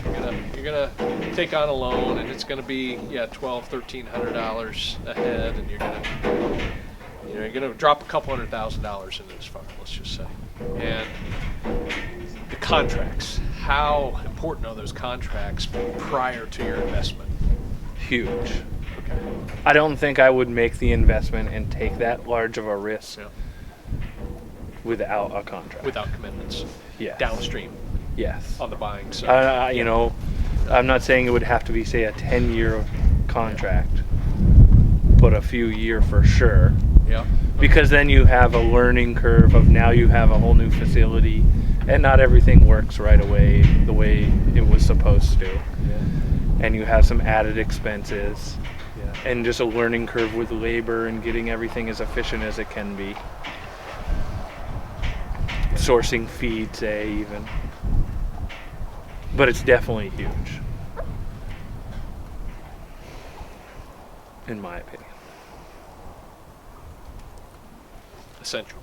You're gonna take on a loan, and it's gonna be $1,200-$1,300 a head, and you're gonna drop a couple $100,000 into this farm. Let's just say, and the contracts. How important are those contracts prior to your investment? Huge. Okay. I don't think I would make the investment and take that large of a risk Yeah. without a contract. Without commitments. Yes. Downstream Yes. on the buying side. I'm not saying it would have to be, say, a 10-year contract, but a few year for sure. Yeah. Because then you have a learning curve of, now you have a whole new facility, and not everything works right away the way it was supposed to. Yeah. And you have some added expenses, Yeah. and just a learning curve with labor and getting everything as efficient as it can be. Sourcing feed, say, even. But it's definitely huge, in my opinion. Essential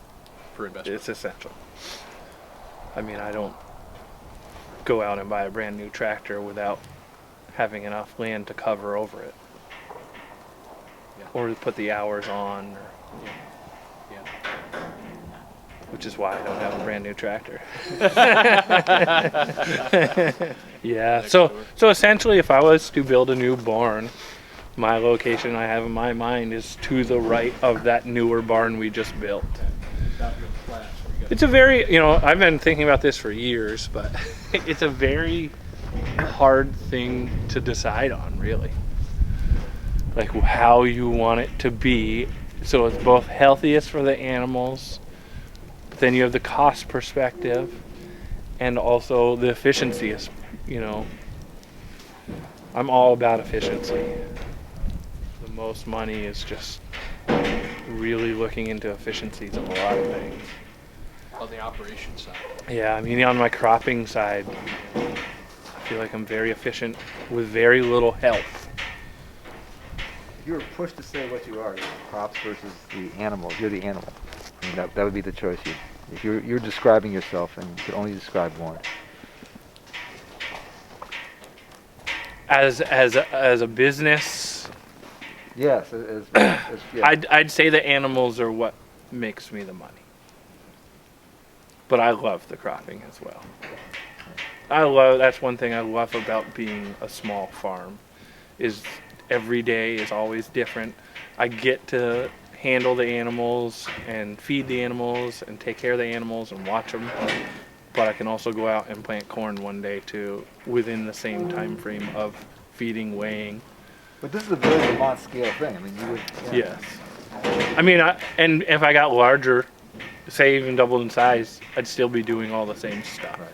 for investment. It's essential. I mean, I don't go out and buy a brand new tractor without having enough land to cover over it, Yeah. or to put the hours on, Yeah. which is why I don't have a brand new tractor. Yeah. Next So door. essentially, if I was to build a new barn, my location I have in my mind is to the right of that newer barn we just built. It's a very, I've been thinking about this for years, but it's a very hard thing to decide on, really. Like, how you want it to be, so it's both healthiest for the animals, but then you have the cost perspective, and also the efficiency is, I'm all about efficiency. The most money is just really looking into efficiencies of a lot of things. On the operation side. Yeah, I mean, on my cropping side, I feel like I'm very efficient with very little help. you were pushed to say what you are, crops versus the animals, you're the animal. I mean, that would be the choice. If you're describing yourself and you could only describe one. As a business, Yes, yeah. I'd say the animals are what makes me the money. But I love the cropping as well. That's one thing I love about being a small farm, is every day is always different. I get to handle the animals and feed the animals and take care of the animals and watch them. But I can also go out and plant corn one day too, within the same time frame of feeding, weighing. But this is a very Vermont scale thing. I mean, you would. Yeah. Yes. I mean, and if I got larger, say even doubled in size, I'd still be doing all the same stuff. Right.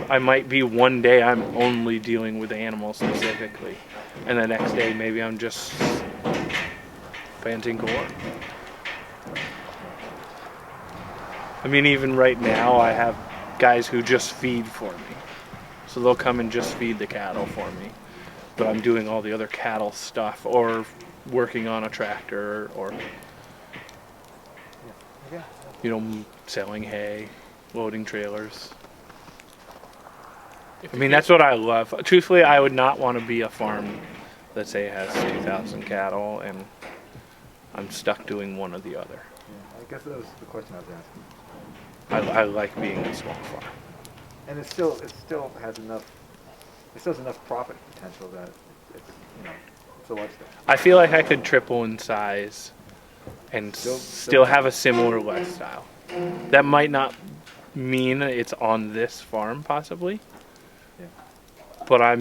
I might be one day I'm only dealing with animals specifically, and the next day maybe I'm just planting corn. I mean, even right now I have guys who just feed for me, so they'll come and just feed the cattle for me, but I'm doing all the other cattle stuff or working on a tractor or selling hay, loading trailers. I mean, that's what I love. Truthfully, I would not want to be a farm that, say, has 2,000 cattle and I'm stuck doing one or the other. Yeah, I guess that was the question I was asking. I like being a small farm. And it still has enough. It still has enough profit potential that it's a lifestyle. I feel like I could triple in size and still have a similar lifestyle. That might not mean it's on this farm, possibly. Yeah. But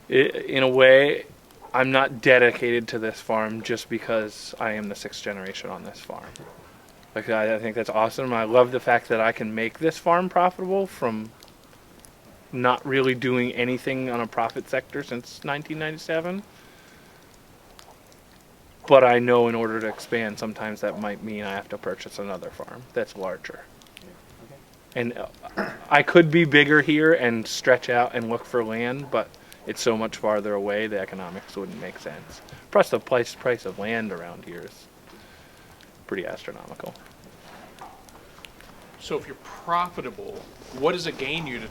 in a way, I'm not dedicated to this farm just because I am the 6th generation on this farm. Like, I think that's awesome. I love the fact that I can make this farm profitable from not really doing anything on a profit sector since 1997. But I know in order to expand, sometimes that might mean I have to purchase another farm that's larger. And I could be bigger here and stretch out and look for land, but it's so much farther away, the economics wouldn't make sense. Plus, the price of land around here is pretty astronomical. So if you're profitable, what does it gain you to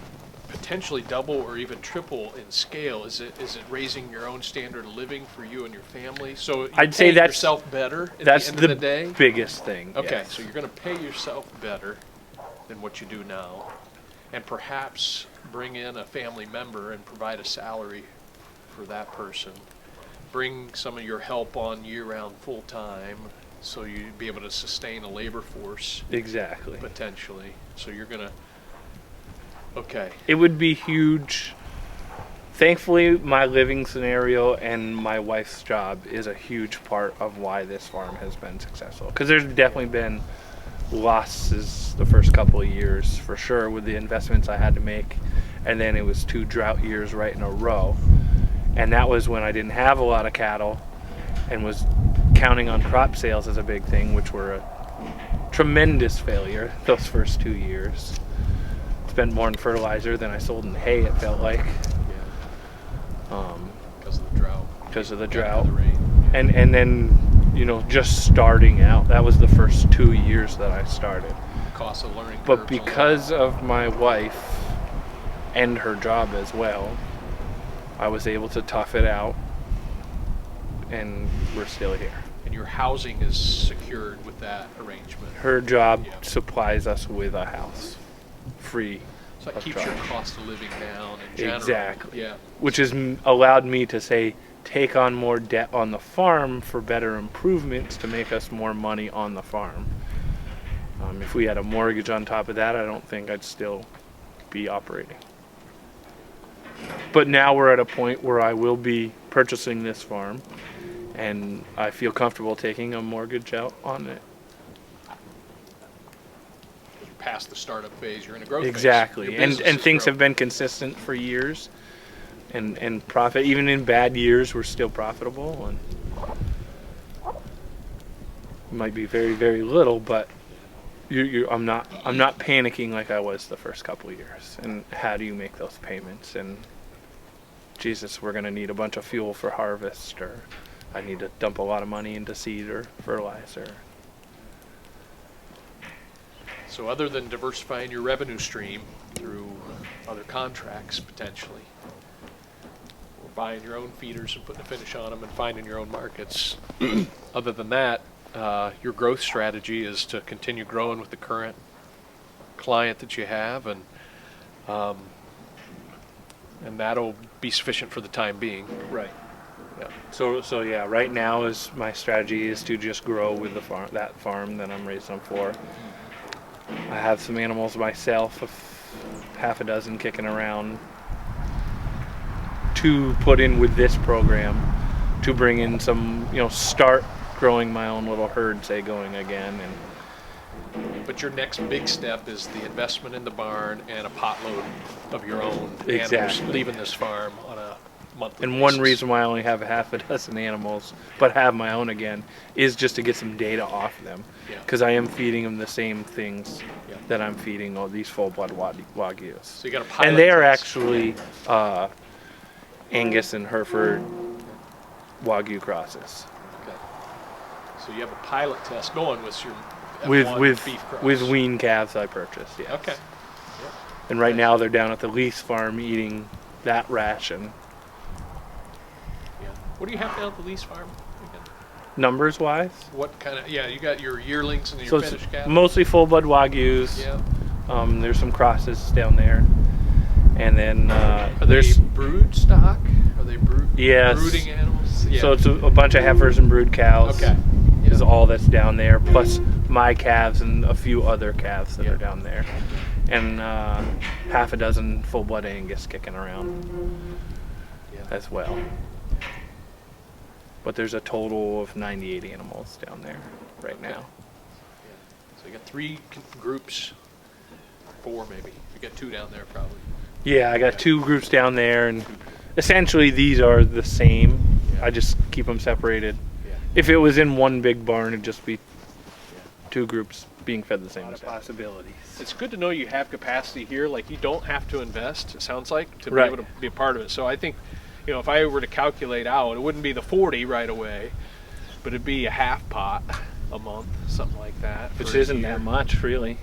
potentially double or even triple in scale? Is it raising your own standard of living for you and your family? So I'd say that's yourself better at that's the end of the day? biggest thing. Okay, yes. so you're going to pay yourself better than what you do now, and perhaps bring in a family member and provide a salary for that person. Bring some of your help on year-round full-time, so you'd be able to sustain a labor force. Exactly. Potentially. So you're going to... Okay. It would be huge. Thankfully, my living scenario and my wife's job is a huge part of why this farm has been successful. Because there's definitely been losses the first couple of years, for sure, with the investments I had to make. And then it was 2 drought years right in a row. And that was when I didn't have a lot of cattle and was counting on crop sales as a big thing, which were a tremendous failure those first 2 years. Spent more in fertilizer than I sold in hay, it felt like. Yeah. Because of the drought. Because of the drought. The rain. And then, just starting out. That was the first 2 years that I started. Cost of learning. But because of my wife and her job as well, I was able to tough it out, and we're still here. And your housing is secured with that arrangement. Her job supplies us with a house. Free. So it keeps your cost of living down in general. Exactly. Yeah. Which has allowed me to take on more debt on the farm for better improvements to make us more money on the farm. If we had a mortgage on top of that, I don't think I'd still be operating. But now we're at a point where I will be purchasing this farm, and I feel comfortable taking a mortgage out on it. Past the startup phase, you're in a growth exactly. phase. And things have been consistent for years, and profit, even in bad years, we're still profitable, and it might be very, very little, but I'm not panicking like I was the first couple of years. And how do you make those payments? And Jesus, we're going to need a bunch of fuel for harvest, or I need to dump a lot of money into seed or fertilizer. So other than diversifying your revenue stream through other contracts potentially, or buying your own feeders and putting a finish on them and finding your own markets, other than that, your growth strategy is to continue growing with the current client that you have, and that'll be sufficient for the time being. Right. Yeah. So yeah, right now is my strategy is to just grow with the farm that I'm raising them for. I have some animals myself, half a dozen kicking around, to put in with this program, to bring in some, start growing my own little herd, say, going again. But your next big step is the investment in the barn and a potload of your own animals Exactly. leaving this farm on a monthly And basis. one reason why I only have half a dozen animals, but have my own again, is just to get some data off them. Yeah. Because I am feeding them the same things Yeah. that I'm feeding all these full-blood Wagyus. So you got a pilot And they are test. actually Angus and Hereford Wagyu crosses. Okay. So you have a pilot test going with your With F1 beef cross. with wean calves I purchased, yes. Okay. And right now they're down at the lease farm eating that ration. Yeah. What do you have down at the lease farm again? Numbers wise, What kind of? Yeah, you got your yearlings and your so it's finished cattle. mostly full-blood Wagyus. Yeah. There's some crosses down there, and then Are there's they brood stock? Are they Yes. brooding animals? Yeah. so it's a bunch of heifers and brood cows. Okay. Is Yeah. all that's down there, plus my calves and a few other calves that Yeah. are down there, and half a dozen full-blood Angus kicking around Yeah. as well. But there's a total of 98 animals down there right now. So you got three groups, four maybe. You got two down there probably. Yeah, I got two groups down there, and essentially these are the same. Yeah. I just keep them separated. Yeah. If it was in one big barn, it'd just be two groups being fed the same stuff. Possibilities. It's good to know you have capacity here. Like you don't have to invest. It sounds like to Right. be able to be a part of it. So I think, if I were to calculate out, it wouldn't be the 40 right away, but it'd be a half pot a month, something like that. Which for a isn't year. that much, really.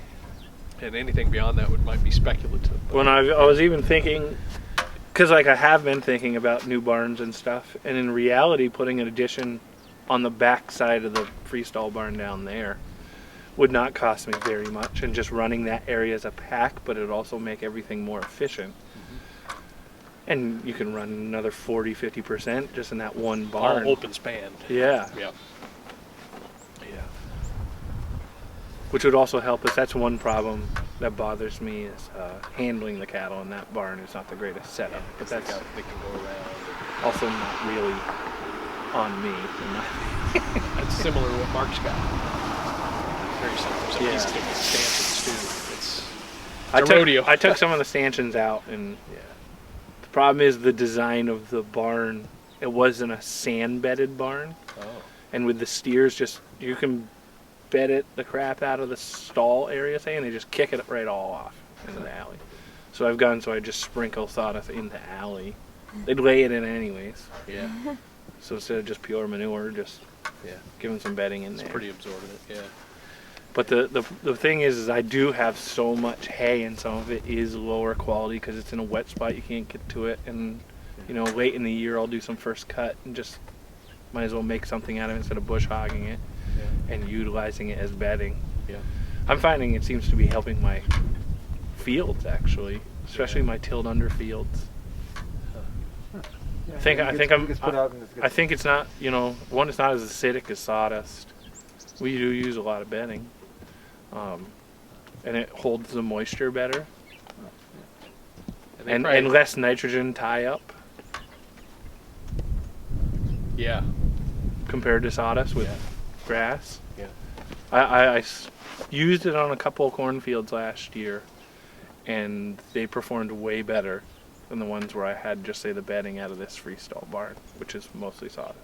And anything beyond that might be speculative. but- When I was even thinking, because I have been thinking about new barns and stuff, and in reality, putting an addition on the back side of the freestall barn down there would not cost me very much, and just running that area as a pack, but it would also make everything more efficient. And you can run another 40-50% just in that one barn. All open span. Yeah. Yeah. Yeah. Which would also help us. That's one problem that bothers me is handling the cattle in that barn is not the greatest setup. But that's They can go around. also not really on me. That's similar to what Mark's got. Very similar. So Yeah. he's taking stanchions too. It's I a took, rodeo. I took some of the stanchions out, and the problem is the design of the barn. It wasn't a sand-bedded barn, Oh. and with the steers, you can bed it the crap out of the stall area, say, and they just kick it right all off into the alley. So I just sprinkle sawdust in the alley. They'd lay it in anyways. Yeah. So instead of just pure manure, just give them some bedding in It's there. pretty absorbent. Yeah. But the thing is I do have so much hay, and some of it is lower quality because it's in a wet spot. You can't get to it, and late in the year I'll do some first cut and just might as well make something out of it instead of bush hogging it and utilizing it as bedding. Yeah. I'm finding it seems to be helping my fields actually, especially my tilled under fields. I think it's not, one, it's not as acidic as sawdust. We do use a lot of bedding, and it holds the moisture better, they and probably- less nitrogen tie up Yeah. compared to sawdust with Yeah. grass. Yeah. I used it on a couple of cornfields last year, and they performed way better than the ones where I had just say the bedding out of this freestall barn, which is mostly sawdust.